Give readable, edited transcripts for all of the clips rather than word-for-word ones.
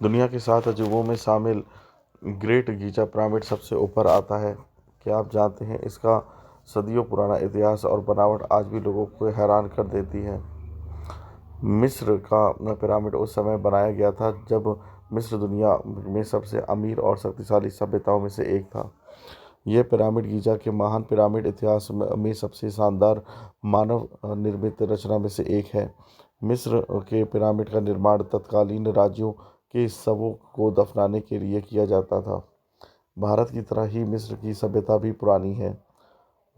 दुनिया के 7 अजूबों में शामिल ग्रेट गीजा पिरामिड सबसे ऊपर आता है। क्या आप जानते हैं इसका सदियों पुराना इतिहास और बनावट आज भी लोगों को हैरान कर देती है। मिस्र का पिरामिड उस समय बनाया गया था जब मिस्र दुनिया में सबसे अमीर और शक्तिशाली सभ्यताओं में से एक था। यह पिरामिड गीजा के महान पिरामिड इतिहास में सबसे शानदार मानव निर्मित रचना में से एक है। मिस्र के पिरामिड का निर्माण तत्कालीन राज्यों के शवों को दफनाने के लिए किया जाता था। भारत की तरह ही मिस्र की सभ्यता भी पुरानी है।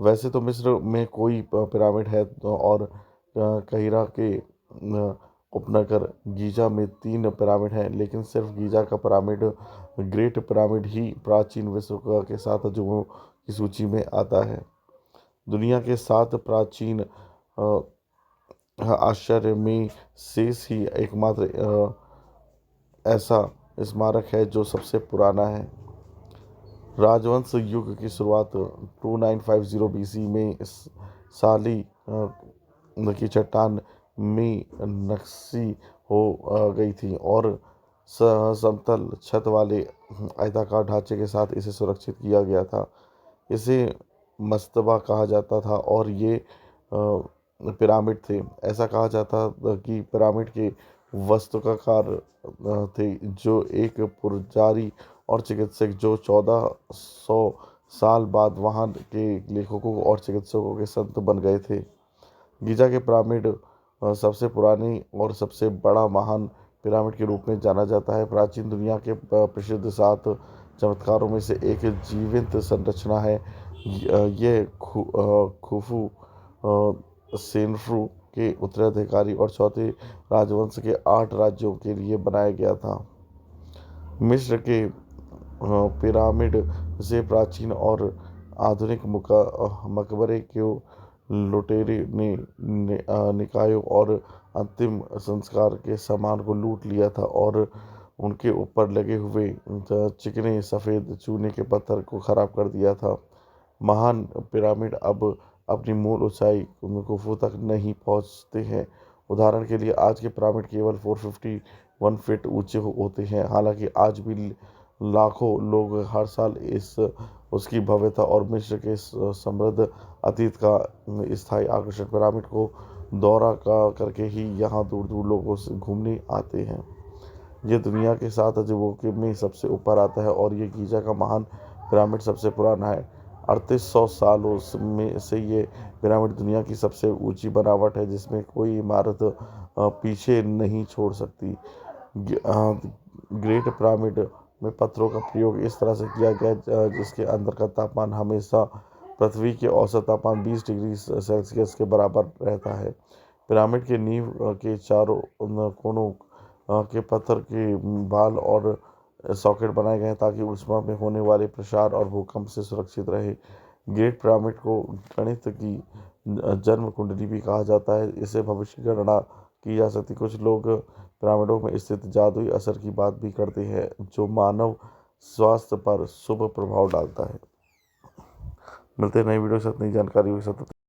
वैसे तो मिस्र में कोई पिरामिड है और काहिरा के उपनगर गीजा में 3 पिरामिड हैं, लेकिन सिर्फ गीजा का पिरामिड ग्रेट पिरामिड ही प्राचीन विश्व के 7 अजूबों की सूची में आता है। दुनिया के 7 प्राचीन आश्चर्य में शेष ही एकमात्र ऐसा स्मारक है जो सबसे पुराना है। राजवंश युग की शुरुआत 2950 BC में साली की चट्टान में नक्शी हो गई थी और समतल छत वाले आयताकार ढांचे के साथ इसे सुरक्षित किया गया था। इसे मस्तबा कहा जाता था और ये पिरामिड थे। ऐसा कहा जाता कि पिरामिड के वास्तुकार थे जो एक पुजारी और चिकित्सक जो 1400 साल बाद वहाँ के लेखकों और चिकित्सकों के संत बन गए थे। गीजा के पिरामिड सबसे पुरानी और सबसे बड़ा महान पिरामिड के रूप में जाना जाता है। प्राचीन दुनिया के प्रसिद्ध 7 चमत्कारों में से एक जीवंत संरचना है। यह खुफू सेनफ्रू के उत्तराधिकारी और चौथे राजवंश के 8 राज्यों के लिए बनाया गया था। मिस्र के पिरामिड से प्राचीन और आधुनिक मकबरे को लुटेरे ने निकायों और अंतिम संस्कार के सामान को लूट लिया था और उनके ऊपर लगे हुए चिकने सफ़ेद चूने के पत्थर को ख़राब कर दिया था। महान पिरामिड अब अपनी मूल ऊंचाई खुफू तक नहीं पहुंचते हैं। उदाहरण के लिए आज के पिरामिड केवल 451 फीट ऊंचे होते हैं। हालांकि आज भी लाखों लोग हर साल उसकी भव्यता और मिस्र के समृद्ध अतीत का स्थायी आकर्षण पिरामिड को दौरा करके ही यहाँ दूर दूर लोगों से घूमने आते हैं। ये दुनिया के 7 अजूबों में सबसे ऊपर आता है और ये गीजा का महान पिरामिड सबसे पुराना है। 3800 सालों में से ये पिरामिड दुनिया की सबसे ऊंची बनावट है जिसमें कोई इमारत पीछे नहीं छोड़ सकती। ग्रेट पिरामिड में पत्थरों का प्रयोग इस तरह से किया गया जिसके अंदर का तापमान हमेशा पृथ्वी के औसत तापमान 20 डिग्री सेल्सियस के बराबर रहता है। पिरामिड के नींव के चारों कोनों के पत्थर के बाल और सॉकेट बनाए गए हैं ताकि ऊष्मा में होने वाले प्रसार और भूकंप से सुरक्षित रहे। ग्रेट पिरामिड को गणित की जन्म कुंडली भी कहा जाता है। इसे भविष्य की गणना की जा सकती। कुछ लोग पिरामिडों में स्थित जादुई असर की बात भी करते हैं जो मानव स्वास्थ्य पर शुभ प्रभाव डालता है। मिलते हैं नई वीडियो के साथ, नई जानकारी के साथ।